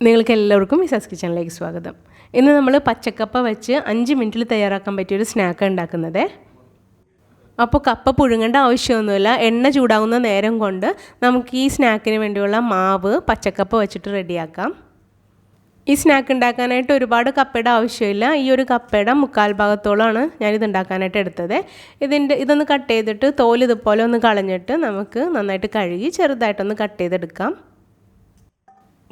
നിങ്ങൾക്ക് എല്ലാവർക്കും മിസാസ് കിച്ചണിലേക്ക് സ്വാഗതം. ഇന്ന് നമ്മൾ പച്ചക്കപ്പ വെച്ച് 5 മിനിറ്റിൽ തയ്യാറാക്കാൻ പറ്റിയൊരു സ്നാക്ക് ഉണ്ടാക്കുന്നത്. അപ്പോൾ കപ്പ പുഴുങ്ങേണ്ട ആവശ്യമൊന്നുമില്ല. എണ്ണ ചൂടാകുന്ന നേരം കൊണ്ട് നമുക്ക് ഈ സ്നാക്കിന് വേണ്ടിയുള്ള മാവ് പച്ചക്കപ്പ വെച്ചിട്ട് റെഡിയാക്കാം. ഈ സ്നാക്ക് ഉണ്ടാക്കാനായിട്ട് ഒരുപാട് കപ്പയുടെ ആവശ്യമില്ല. ഈ ഒരു കപ്പയുടെ 1/4 ഭാഗത്തോളമാണ് ഞാനിത് ഉണ്ടാക്കാനായിട്ട് എടുത്തത്. ഇതൊന്ന് കട്ട് ചെയ്തിട്ട് തോല് ഇതുപോലെ ഒന്ന് കളഞ്ഞിട്ട് നമുക്ക് നന്നായിട്ട് കഴുകി ചെറുതായിട്ടൊന്ന് കട്ട് ചെയ്തെടുക്കാം.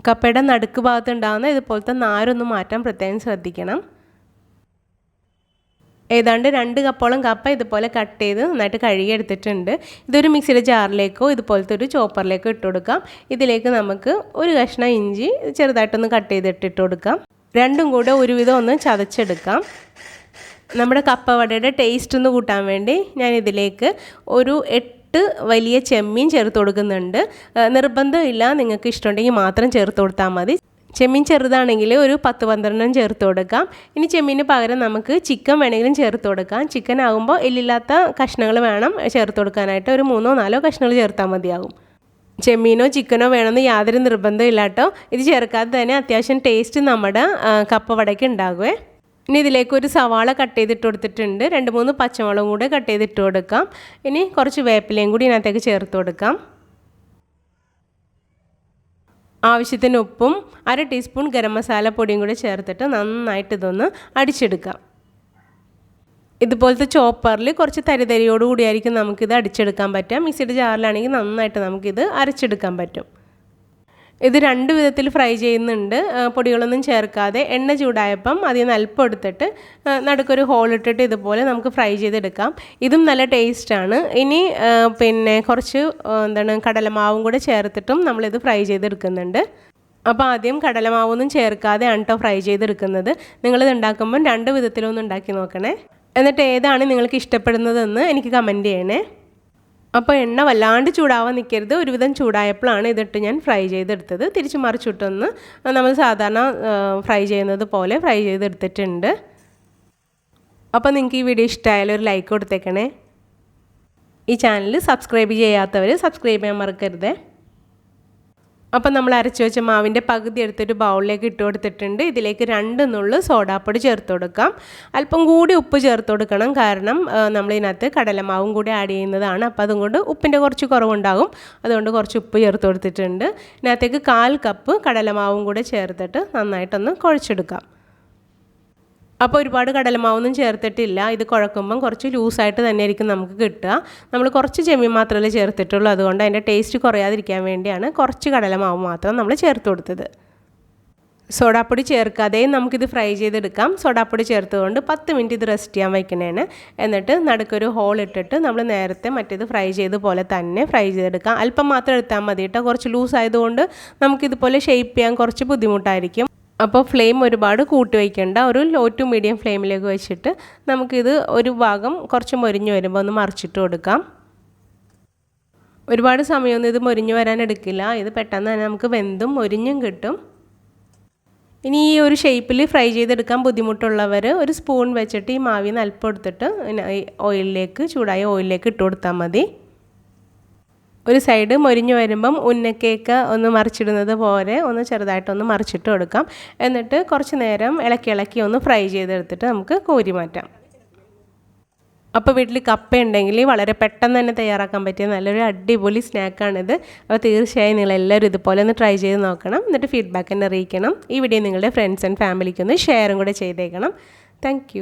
കപ്പയുടെ നടുക്ക് ഭാഗത്ത് ഉണ്ടാകുന്ന ഇതുപോലത്തെ നാരൊന്ന് മാറ്റാൻ പ്രത്യേകം ശ്രദ്ധിക്കണം. ഏതാണ്ട് 2 കപ്പോളം കപ്പ ഇതുപോലെ കട്ട് ചെയ്ത് നന്നായിട്ട് കഴുകി എടുത്തിട്ടുണ്ട്. ഇതൊരു മിക്സിയുടെ ജാറിലേക്കോ ഇതുപോലത്തെ ഒരു ചോപ്പറിലേക്കോ ഇട്ട് കൊടുക്കാം. ഇതിലേക്ക് നമുക്ക് ഒരു കഷ്ണം ഇഞ്ചി ചെറുതായിട്ടൊന്ന് കട്ട് ചെയ്തിട്ട് ഇട്ട് കൊടുക്കാം. രണ്ടും കൂടെ ഒരുവിധം ഒന്ന് ചതച്ചെടുക്കാം. നമ്മുടെ കപ്പ വടയുടെ ടേസ്റ്റ് ഒന്ന് കൂട്ടാൻ വേണ്ടി ഞാൻ ഇതിലേക്ക് ഒരു 8 വലിയ ചെമ്മീൻ ചേർത്ത് കൊടുക്കുന്നുണ്ട്. നിർബന്ധമില്ല, നിങ്ങൾക്ക് ഇഷ്ടമുണ്ടെങ്കിൽ മാത്രം ചേർത്ത് കൊടുത്താൽ മതി. ചെമ്മീൻ ചെറുതാണെങ്കിൽ ഒരു 10-12 ചേർത്ത് കൊടുക്കാം. ഇനി ചെമ്മീന് പകരം നമുക്ക് ചിക്കൻ വേണമെങ്കിലും ചേർത്ത് കൊടുക്കാം. ചിക്കൻ ആകുമ്പോൾ എല്ലില്ലാത്ത കഷ്ണങ്ങൾ വേണം ചേർത്ത് കൊടുക്കാനായിട്ട്. ഒരു 3-4 കഷ്ണങ്ങൾ ചേർത്താൽ മതിയാകും. ചെമ്മീനോ ചിക്കനോ വേണമെന്ന് യാതൊരു നിർബന്ധമില്ല കേട്ടോ. ഇത് ചേർക്കാതെ തന്നെ അത്യാവശ്യം ടേസ്റ്റ് നമ്മുടെ കപ്പ വടയ്ക്ക് ഉണ്ടാകുമേ. ഇനി ഇതിലേക്ക് ഒരു സവാള കട്ട് ചെയ്തിട്ട് കൊടുത്തിട്ടുണ്ട്. 2-3 പച്ചമുളകും കൂടെ കട്ട് ചെയ്തിട്ട് കൊടുക്കാം. ഇനി കുറച്ച് വേപ്പിലയും കൂടി ഇതിനകത്തേക്ക് ചേർത്ത് കൊടുക്കാം. ആവശ്യത്തിന് ഉപ്പും 1/2 ടീസ്പൂൺ ഗരം മസാല പൊടിയും കൂടി ചേർത്തിട്ട് നന്നായിട്ട് ഇതൊന്ന് അടിച്ചെടുക്കാം. ഇതുപോലത്തെ ചോപ്പറിൽ കുറച്ച് തരിതരിയോട് കൂടിയായിരിക്കും നമുക്കിത് അടിച്ചെടുക്കാൻ പറ്റുക. മിക്സിയുടെ ജാറിലാണെങ്കിൽ നന്നായിട്ട് നമുക്കിത് അരച്ചെടുക്കാൻ പറ്റും. ഇത് 2 വിധത്തിൽ ഫ്രൈ ചെയ്യുന്നുണ്ട്. പൊടികളൊന്നും ചേർക്കാതെ എണ്ണ ചൂടായപ്പം അതിൽ നിന്ന് അല്പം എടുത്തിട്ട് നടുക്കൊരു ഹോൾ ഇട്ടിട്ട് ഇതുപോലെ നമുക്ക് ഫ്രൈ ചെയ്തെടുക്കാം. ഇതും നല്ല ടേസ്റ്റാണ്. ഇനി കുറച്ച് കടലമാവും കൂടെ ചേർത്തിട്ടും നമ്മളിത് ഫ്രൈ ചെയ്തെടുക്കുന്നുണ്ട്. അപ്പോൾ ആദ്യം കടലമാവൊന്നും ചേർക്കാതെ ആണ് കേട്ടോ ഫ്രൈ ചെയ്തെടുക്കുന്നത്. നിങ്ങളിത് ഉണ്ടാക്കുമ്പം 2 വിധത്തിലൊന്നും ഉണ്ടാക്കി നോക്കണേ. എന്നിട്ട് ഏതാണ് നിങ്ങൾക്ക് ഇഷ്ടപ്പെടുന്നതെന്ന് എനിക്ക് കമൻറ്റ് ചെയ്യണേ. അപ്പോൾ എണ്ണ വല്ലാണ്ട് ചൂടാവാൻ നിൽക്കരുത്. ഒരുവിധം ചൂടായപ്പോഴാണ് ഇതിട്ട് ഞാൻ ഫ്രൈ ചെയ്തെടുത്തത്. തിരിച്ച് മറിച്ചിട്ടൊന്ന് നമ്മൾ സാധാരണ ഫ്രൈ ചെയ്യുന്നത് പോലെ ഫ്രൈ ചെയ്തെടുത്തിട്ടുണ്ട്. അപ്പോൾ നിങ്ങൾക്ക് ഈ വീഡിയോ ഇഷ്ടമായാലും ഒരു ലൈക്ക് കൊടുത്തേക്കണേ. ഈ ചാനൽ സബ്സ്ക്രൈബ് ചെയ്യാത്തവർ സബ്സ്ക്രൈബ് ചെയ്യാൻ മറക്കരുത്. അപ്പം നമ്മൾ അരച്ച് വെച്ച മാവിൻ്റെ പകുതി എടുത്തിട്ട് ബൗളിലേക്ക് ഇട്ട് കൊടുത്തിട്ടുണ്ട്. ഇതിലേക്ക് 2 നുള്ള് സോഡാപ്പൊടി ചേർത്ത് കൊടുക്കാം. അല്പം കൂടി ഉപ്പ് ചേർത്ത് കൊടുക്കണം. കാരണം നമ്മളിതിനകത്ത് കടലമാവും കൂടി ആഡ് ചെയ്യുന്നതാണ്. അപ്പോൾ അതുകൊണ്ട് ഉപ്പിൻ്റെ കുറച്ച് കുറവുണ്ടാകും. അതുകൊണ്ട് കുറച്ച് ഉപ്പ് ചേർത്ത് കൊടുത്തിട്ടുണ്ട്. ഇതിനകത്തേക്ക് 1/4 കപ്പ് കടലമാവും കൂടെ ചേർത്തിട്ട് നന്നായിട്ടൊന്ന് കുഴച്ചെടുക്കാം. അപ്പോൾ ഒരുപാട് കടലമാവൊന്നും ചേർത്തിട്ടില്ല. ഇത് കുഴക്കുമ്പം കുറച്ച് ലൂസായിട്ട് തന്നെ ആയിരിക്കും നമുക്ക് കിട്ടുക. നമ്മൾ കുറച്ച് ചെമ്മീൻ മാത്രമല്ലേ ചേർത്തിട്ടുള്ളൂ. അതുകൊണ്ട് അതിൻ്റെ ടേസ്റ്റ് കുറയാതിരിക്കാൻ വേണ്ടിയാണ് കുറച്ച് കടലമാവ് മാത്രം നമ്മൾ ചേർത്ത് കൊടുത്തത്. സോഡാപ്പൊടി ചേർക്കാതെയും നമുക്കിത് ഫ്രൈ ചെയ്തെടുക്കാം. സോഡാപ്പൊടി ചേർത്തുകൊണ്ട് 10 മിനിറ്റ് ഇത് റെസ്റ്റ് ചെയ്യാൻ വയ്ക്കണേന്. എന്നിട്ട് നടുക്കൊരു ഹോൾ ഇട്ടിട്ട് നമ്മൾ നേരത്തെ മറ്റേത് ഫ്രൈ ചെയ്ത പോലെ തന്നെ ഫ്രൈ ചെയ്തെടുക്കാം. അല്പം മാത്രം എടുത്താൽ മതി കേട്ടോ. കുറച്ച് ലൂസ് ആയതുകൊണ്ട് നമുക്കിതുപോലെ ഷേപ്പ് ചെയ്യാൻ കുറച്ച് ബുദ്ധിമുട്ടായിരിക്കും. അപ്പോൾ ഫ്ലെയിം ഒരുപാട് കൂട്ടി വയ്ക്കേണ്ട. ഒരു ലോ ടു മീഡിയം ഫ്ലെയിമിലേക്ക് വെച്ചിട്ട് നമുക്കിത് ഒരു ഭാഗം കുറച്ച് മൊരിഞ്ഞ് വരുമ്പോൾ ഒന്ന് മറിച്ചിട്ട് കൊടുക്കാം. ഒരുപാട് സമയമൊന്നും ഇത് മൊരിഞ്ഞ് വരാൻ എടുക്കില്ല. ഇത് പെട്ടെന്ന് തന്നെ നമുക്ക് വെന്തും മൊരിഞ്ഞും കിട്ടും. ഇനി ഈ ഒരു ഷേപ്പിൽ ഫ്രൈ ചെയ്തെടുക്കാൻ ബുദ്ധിമുട്ടുള്ളവർ ഒരു സ്പൂൺ വെച്ചിട്ട് ഈ മാവിൽ നിന്ന് അല്പം എടുത്തിട്ട് ചൂടായ ഓയിലിലേക്ക് ഇട്ട് കൊടുത്താൽ മതി. ഒരു സൈഡ് മൊരിഞ്ഞ് വരുമ്പം ഉന്നക്കേക്ക് ഒന്ന് മറിച്ചിടുന്നത് പോലെ ഒന്ന് ചെറുതായിട്ടൊന്ന് മറിച്ചിട്ട് കൊടുക്കാം. എന്നിട്ട് കുറച്ച് നേരം ഇളക്കി ഒന്ന് ഫ്രൈ ചെയ്തെടുത്തിട്ട് നമുക്ക് കോരി മാറ്റാം. അപ്പോൾ വീട്ടിൽ കപ്പ ഉണ്ടെങ്കിൽ വളരെ പെട്ടെന്ന് തന്നെ തയ്യാറാക്കാൻ പറ്റിയ നല്ലൊരു അടിപൊളി സ്നാക്കാണിത്. അപ്പോൾ തീർച്ചയായും നിങ്ങളെല്ലാവരും ഇതുപോലെ ഒന്ന് ട്രൈ ചെയ്ത് നോക്കണം. എന്നിട്ട് ഫീഡ്ബാക്ക് എന്നെ അറിയിക്കണം. ഈ വീഡിയോ നിങ്ങളുടെ ഫ്രണ്ട്സ് ആൻഡ് ഫാമിലിക്കൊന്ന് ഷെയറും കൂടെ ചെയ്തേക്കണം. താങ്ക്